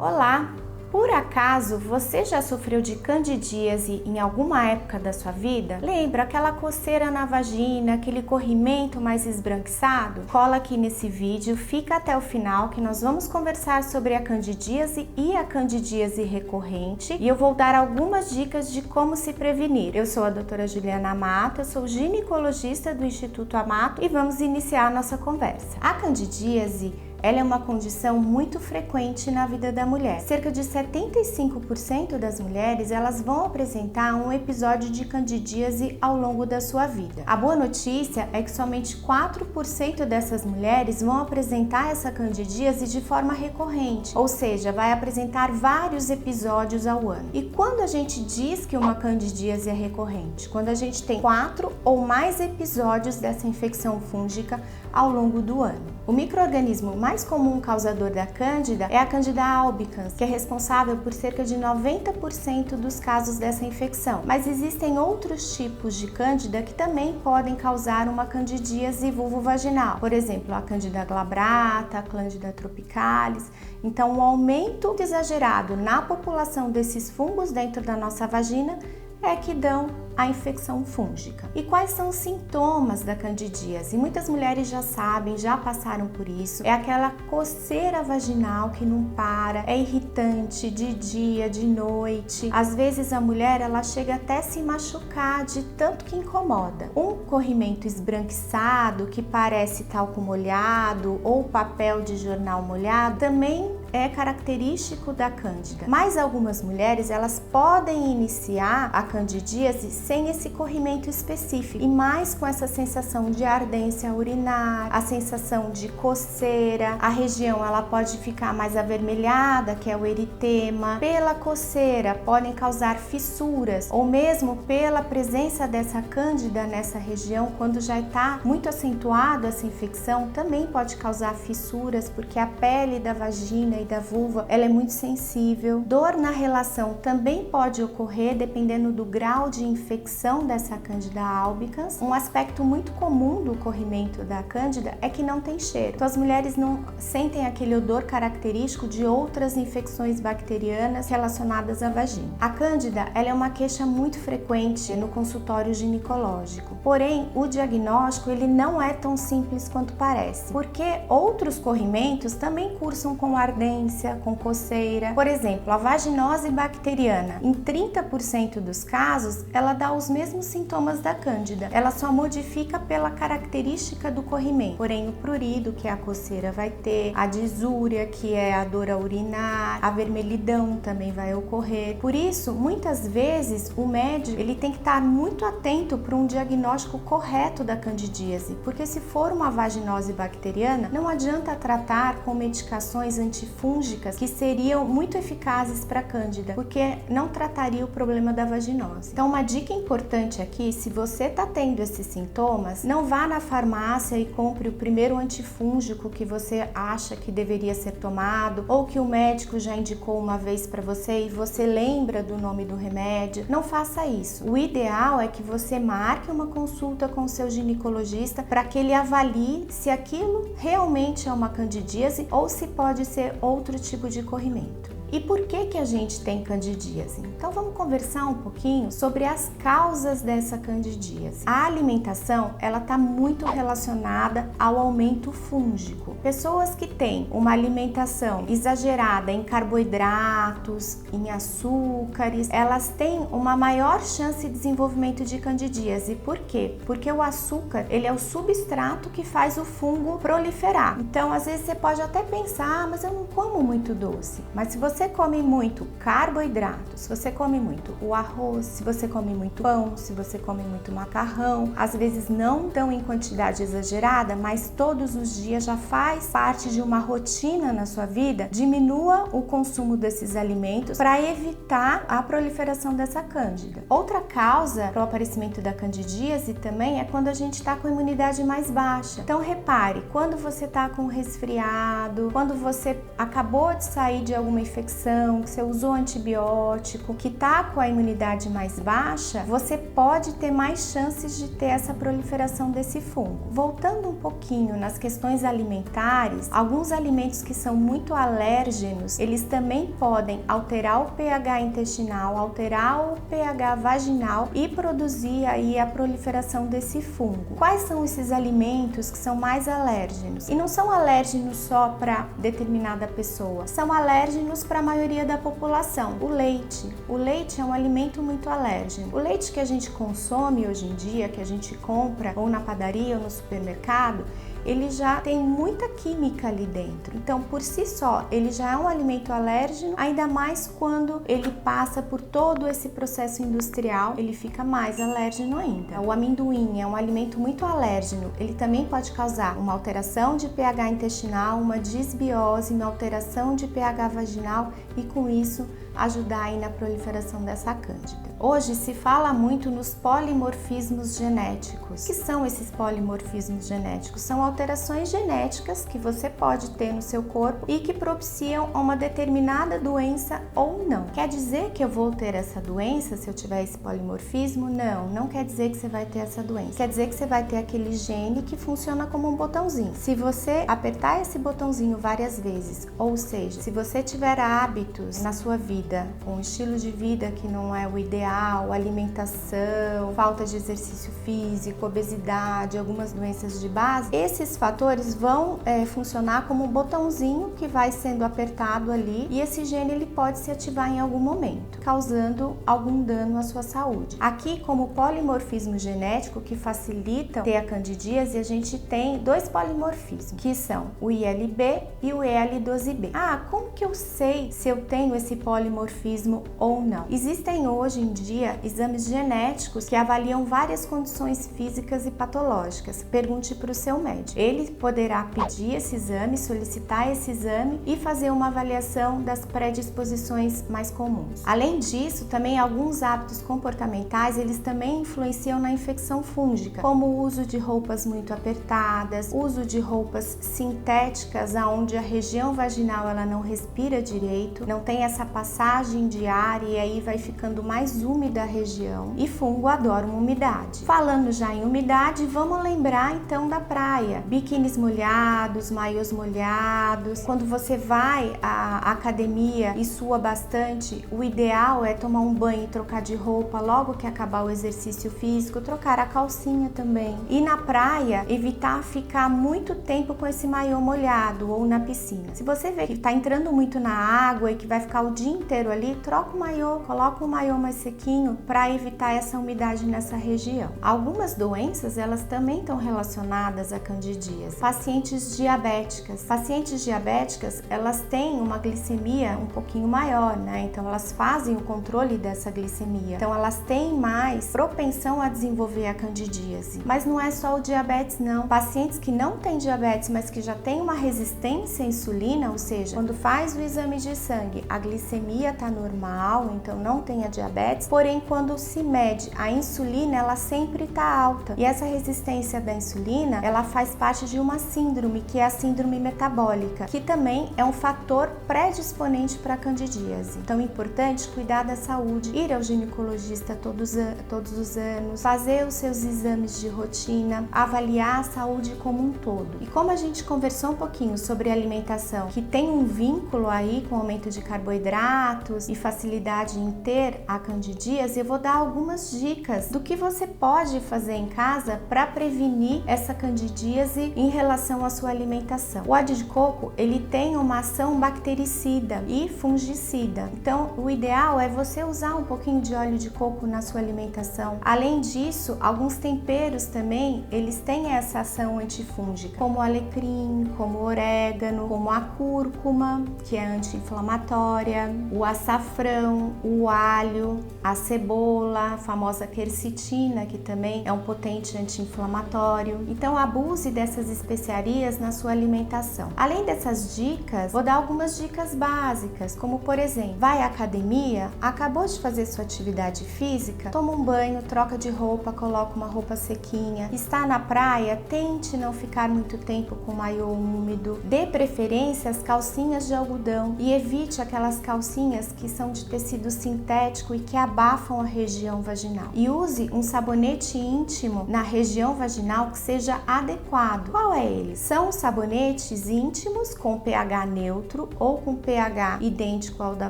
Olá! Por acaso você já sofreu de candidíase em alguma época da sua vida? Lembra aquela coceira na vagina, aquele corrimento mais esbranquiçado? Cola aqui nesse vídeo, fica até o final que nós vamos conversar sobre a candidíase e a candidíase recorrente e eu vou dar algumas dicas de como se prevenir. Eu sou a doutora Juliana Amato, eu sou ginecologista do Instituto Amato e vamos iniciar a nossa conversa. A candidíase ela é uma condição muito frequente na vida da mulher. Cerca de 75% das mulheres elas vão apresentar um episódio de candidíase ao longo da sua vida. A boa notícia é que somente 4% dessas mulheres vão apresentar essa candidíase de forma recorrente, ou seja, vai apresentar vários episódios ao ano. E quando a gente diz que uma candidíase é recorrente? Quando a gente tem 4 ou mais episódios dessa infecção fúngica ao longo do ano. O micro-organismo mais comum causador da cândida é a Candida albicans, que é responsável por cerca de 90% dos casos dessa infecção. Mas existem outros tipos de cândida que também podem causar uma candidíase vulvovaginal. Por exemplo, a Candida glabrata, a Candida tropicalis. Então, o aumento exagerado na população desses fungos dentro da nossa vagina é que dão a infecção fúngica. E quais são os sintomas da candidíase? Muitas mulheres já sabem, já passaram por isso. É aquela coceira vaginal que não para, é irritante de dia, de noite. Às vezes a mulher ela chega até a se machucar de tanto que incomoda. Um corrimento esbranquiçado que parece talco molhado ou papel de jornal molhado também é característico da cândida. Mas algumas mulheres elas podem iniciar a candidíase sem esse corrimento específico e mais com essa sensação de ardência urinar, a sensação de coceira, a região ela pode ficar mais avermelhada, que é o eritema. Pela coceira podem causar fissuras ou mesmo pela presença dessa cândida nessa região, quando já está muito acentuado essa infecção, também pode causar fissuras porque a pele da vagina e da vulva ela é muito sensível. Dor na relação também pode ocorrer dependendo do grau de infecção dessa Candida albicans. Um aspecto muito comum do corrimento da cândida é que não tem cheiro. Então as mulheres não sentem aquele odor característico de outras infecções bacterianas relacionadas à vagina. A cândida ela é uma queixa muito frequente no consultório ginecológico. Porém, o diagnóstico ele não é tão simples quanto parece, porque outros corrimentos também cursam com ardência, com coceira. Por exemplo, a vaginose bacteriana, em 30% dos casos, ela dá os mesmos sintomas da cândida. Ela só modifica pela característica do corrimento. Porém, o prurido, que é a coceira, vai ter, a disúria, que é a dor a urinar, a vermelhidão também vai ocorrer. Por isso, muitas vezes, o médico ele tem que estar muito atento para um diagnóstico correto da candidíase, porque se for uma vaginose bacteriana, não adianta tratar com medicações antifúngicas que seriam muito eficazes para a cândida, porque não trataria o problema da vaginose. Então, uma dica importante aqui, se você está tendo esses sintomas, não vá na farmácia e compre o primeiro antifúngico que você acha que deveria ser tomado ou que o médico já indicou uma vez para você e você lembra do nome do remédio. Não faça isso. O ideal é que você marque uma consulta com o seu ginecologista para que ele avalie se aquilo realmente é uma candidíase ou se pode ser outro tipo de corrimento. E por que a gente tem candidíase? Então vamos conversar um pouquinho sobre as causas dessa candidíase. A alimentação, ela está muito relacionada ao aumento fúngico. Pessoas que têm uma alimentação exagerada em carboidratos, em açúcares, elas têm uma maior chance de desenvolvimento de candidíase. Por quê? Porque o açúcar, ele é o substrato que faz o fungo proliferar. Então, às vezes você pode até pensar, mas eu não como muito doce. Mas se você come muito carboidrato, se você come muito o arroz, se você come muito pão, se você come muito macarrão, às vezes não tão em quantidade exagerada, mas todos os dias já faz parte de uma rotina na sua vida, diminua o consumo desses alimentos para evitar a proliferação dessa cândida. Outra causa para o aparecimento da candidíase também é quando a gente está com a imunidade mais baixa. Então repare, quando você está com resfriado, quando você acabou de sair de alguma infecção infecção, que você usou antibiótico, que tá com a imunidade mais baixa, você pode ter mais chances de ter essa proliferação desse fungo. Voltando um pouquinho nas questões alimentares, alguns alimentos que são muito alérgenos, eles também podem alterar o pH intestinal, alterar o pH vaginal e produzir aí a proliferação desse fungo. Quais são esses alimentos que são mais alérgenos? E não são alérgenos só para determinada pessoa, são alérgenos para a maioria da população. O leite é um alimento muito alérgeno. O leite que a gente consome hoje em dia, que a gente compra ou na padaria ou no supermercado, ele já tem muita química ali dentro. Então, por si só, ele já é um alimento alérgeno, ainda mais quando ele passa por todo esse processo industrial, ele fica mais alérgeno ainda. O amendoim é um alimento muito alérgeno, ele também pode causar uma alteração de pH intestinal, uma disbiose, uma alteração de pH vaginal e com isso ajudar aí na proliferação dessa cândida. Hoje se fala muito nos polimorfismos genéticos. O que são esses polimorfismos genéticos? São alterações genéticas que você pode ter no seu corpo e que propiciam uma determinada doença ou não. Quer dizer que eu vou ter essa doença se eu tiver esse polimorfismo? Não, não quer dizer que você vai ter essa doença. Quer dizer que você vai ter aquele gene que funciona como um botãozinho. Se você apertar esse botãozinho várias vezes, ou seja, se você tiver hábitos na sua vida, um estilo de vida que não é o ideal, alimentação, falta de exercício físico, obesidade, algumas doenças de base, esses fatores vão funcionar como um botãozinho que vai sendo apertado ali e esse gene ele pode se ativar em algum momento, causando algum dano à sua saúde. Aqui, como polimorfismo genético que facilita ter a candidíase, a gente tem dois polimorfismos, que são o ILB e o EL12B. Como que eu sei se eu tenho esse polimorfismo ou não? Existem hoje em dia exames genéticos que avaliam várias condições físicas e patológicas. Pergunte para o seu médico. Ele poderá pedir esse exame, solicitar esse exame e fazer uma avaliação das predisposições mais comuns. Além disso, também alguns hábitos comportamentais, eles também influenciam na infecção fúngica, como o uso de roupas muito apertadas, uso de roupas sintéticas aonde a região vaginal ela não respira direito, não tem essa passagem de ar e aí vai ficando mais úmida a região. E fungo adora uma umidade. Falando já em umidade, vamos lembrar então da praia. Biquínis molhados, maiôs molhados. Quando você vai à academia e sua bastante, o ideal é tomar um banho e trocar de roupa logo que acabar o exercício físico, trocar a calcinha também. E na praia, evitar ficar muito tempo com esse maiô molhado ou na piscina. Se você vê que está entrando muito na água e que vai ficar o dia inteiro ali, troca o maiô, coloca o maiô mais sequinho para evitar essa umidade nessa região. Algumas doenças, elas também estão relacionadas à candidíase. Pacientes diabéticas, elas têm uma glicemia um pouquinho maior, né? Então elas fazem o controle dessa glicemia. Então elas têm mais propensão a desenvolver a candidíase. Mas não é só o diabetes não. Pacientes que não têm diabetes, mas que já têm uma resistência à insulina, ou seja, quando faz o exame de sangue, a glicemia está normal, então não tem a diabetes, porém quando se mede a insulina, ela sempre está alta. E essa resistência da insulina, ela faz parte de uma síndrome, que é a síndrome metabólica, que também é um fator predisponente para a candidíase. Então é importante cuidar da saúde, ir ao ginecologista todos os anos, fazer os seus exames de rotina, avaliar a saúde como um todo. E como a gente conversou um pouquinho sobre alimentação, que tem um vínculo aí com o aumento de carboidratos e facilidade em ter a candidíase, eu vou dar algumas dicas do que você pode fazer em casa para prevenir essa candidíase em relação à sua alimentação. O óleo de coco, ele tem uma ação bactericida e fungicida. Então, o ideal é você usar um pouquinho de óleo de coco na sua alimentação. Além disso, alguns temperos também, eles têm essa ação antifúngica, como o alecrim, como o orégano, como a cúrcuma, que é anti-inflamatória, o açafrão, o alho, a cebola, a famosa quercetina, que também é um potente anti-inflamatório. Então abuse dessas especiarias na sua alimentação. Além dessas dicas, vou dar algumas dicas básicas, como por exemplo, vai à academia, acabou de fazer sua atividade física, toma um banho, troca de roupa, coloca uma roupa sequinha. Está na praia, tente não ficar muito tempo com maiô úmido. Dê preferência às calcinhas de algodão e evite aquelas calcinhas que são de tecido sintético e que abafam a região vaginal. E use um sabonete íntimo na região vaginal que seja adequado. Qual é ele? São os sabonetes íntimos com pH neutro ou com pH idêntico ao da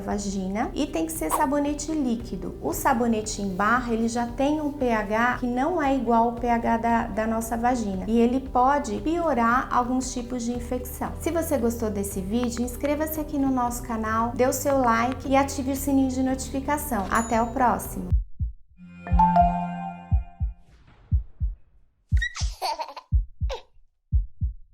vagina, e tem que ser sabonete líquido. O sabonete em barra, ele já tem um pH que não é igual ao pH da nossa vagina e ele pode piorar alguns tipos de infecção. Se você gostou desse vídeo, inscreva-se aqui no nosso canal, dê o seu like e ative o sininho de notificação. Até o próximo!